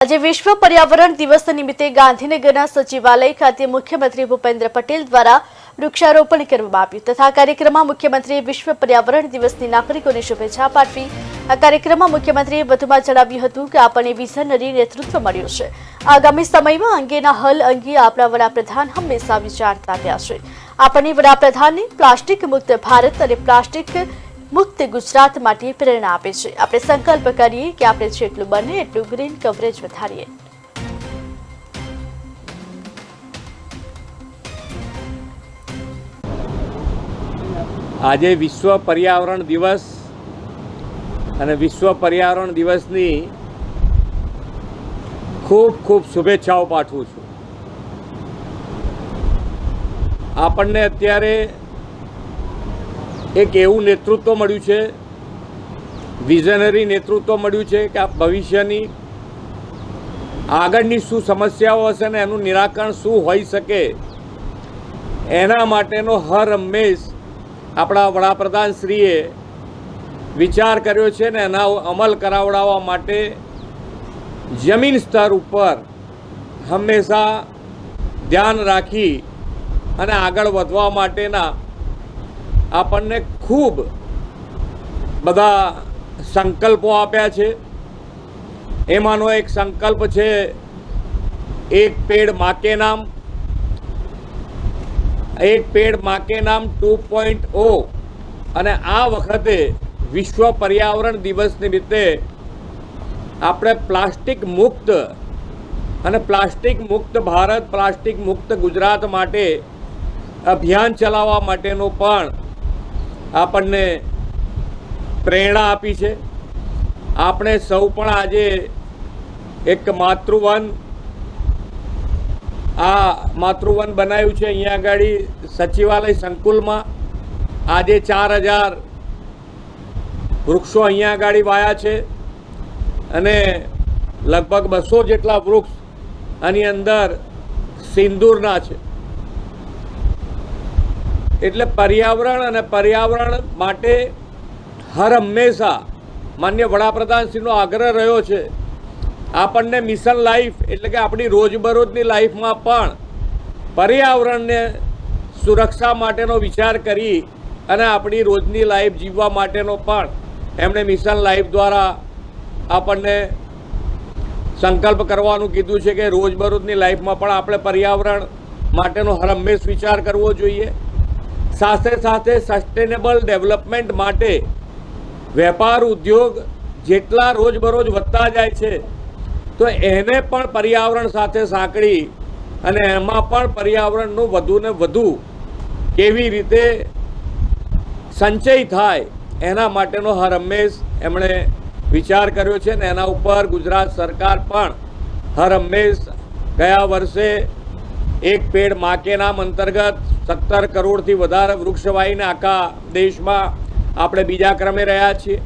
આજે વિશ્વ પર્યાવરણ દિવસ નિમિત્તે ગાંધીનગરના સચિવાલય ખાતે મુખ્યમંત્રી ભૂપેન્દ્ર પટેલ દ્વારા વૃક્ષારોપણ કરવામાં આવ્યું તથા કાર્યક્રમમાં મુખ્યમંત્રીએ વિશ્વ પર્યાવરણ દિવસની નાગરિકોને શુભેચ્છા પાઠવી। આ કાર્યક્રમમાં મુખ્યમંત્રીએ વધુમાં જણાવ્યું હતું કે આપણને વિઝનરી નેતૃત્વ મળ્યું છે। આગામી સમયમાં અંગેના હલ અંગે આપણા વડાપ્રધાન હંમેશા વિચારતા આવ્યા છે। આપણને વડાપ્રધાનને પ્લાસ્ટિક મુક્ત ભારત અને પ્લાસ્ટિક મુક્ત ગુજરાત માટે પ્રેરણા આપે છે। આપણે સંકલ્પ કરીએ કે આપણે જેટલું બને એટલું ગ્રીન કવરેજ વધારીએ। આજે વિશ્વ પર્યાવરણ દિવસ અને વિશ્વ પર્યાવરણ દિવસની ખૂબ ખૂબ શુભેચ્છાઓ પાઠવું છું। આપણને અત્યારે એક એવું નેતૃત્વ મળ્યું છે, વિઝનરી નેતૃત્વ મળ્યું છે કે આ ભવિષ્યની આગળની શું સમસ્યાઓ હશે ને એનું નિરાકરણ શું હોઈ શકે એના માટેનો હર હંમેશ આપણા વડાપ્રધાનશ્રીએ વિચાર કર્યો છે ને એના અમલ કરાવડાવવા માટે જમીન સ્તર ઉપર હંમેશા ધ્યાન રાખી અને આગળ વધવા માટેના આપણને ખૂબ બધા સંકલ્પો આપ્યા છે। એમાંનો એક સંકલ્પ છે એક પેડ માં કે નામ, એક પેડ માં કે નામ 2.0 અને આ વખતે વિશ્વ પર્યાવરણ દિવસ નિમિત્તે આપણે પ્લાસ્ટિક મુક્ત અને પ્લાસ્ટિક મુક્ત ભારત, પ્લાસ્ટિક મુક્ત ગુજરાત માટે અભિયાન ચલાવવા માટેનો પણ આપણને પ્રેરણા આપી છે। આપણે સૌ પણ આજે એક માતૃવન બનાવ્યું છે અહીંયા આગળ સચિવાલય સંકુલમાં। આજે 4000 વૃક્ષો અહીંયા આગળ વાયા છે અને લગભગ 200 જેટલા વૃક્ષ આની અંદર સિંદૂરના છે। એટલે પર્યાવરણ અને પર્યાવરણ માટે હર હંમેશા માન્ય વડાપ્રધાનશ્રીનો આગ્રહ રહ્યો છે। આપણને મિશન લાઈફ એટલે કે આપણી રોજબરોજની લાઈફમાં પણ પર્યાવરણને સુરક્ષા માટેનો વિચાર કરી અને આપણી રોજની લાઈફ જીવવા માટેનો પણ એમણે મિશન લાઈફ દ્વારા આપણને સંકલ્પ કરવાનું કીધું છે કે રોજબરોજની લાઈફમાં પણ આપણે પર્યાવરણ માટેનો હર હંમેશ વિચાર કરવો જોઈએ। સાથે સાથે સસ્ટેનેબલ ડેવલપમેન્ટ માટે વેપાર ઉદ્યોગ જેટલા રોજબરોજ વધતા જાય છે તો એને પણ પર્યાવરણ સાથે સાંકળી અને એમાં પણ પર્યાવરણનું વધુને વધુ કેવી રીતે સંચય થાય એના માટેનો હર હંમેશ એમણે વિચાર કર્યો છે ને એના ઉપર ગુજરાત સરકાર પણ હર હંમેશ ગયા વર્ષે એક પેડ માં કે નામ અંતર્ગત 17 કરોડથી વધારે વૃક્ષ વાવીને આખા દેશમાં આપણે બીજા ક્રમે રહ્યા છીએ।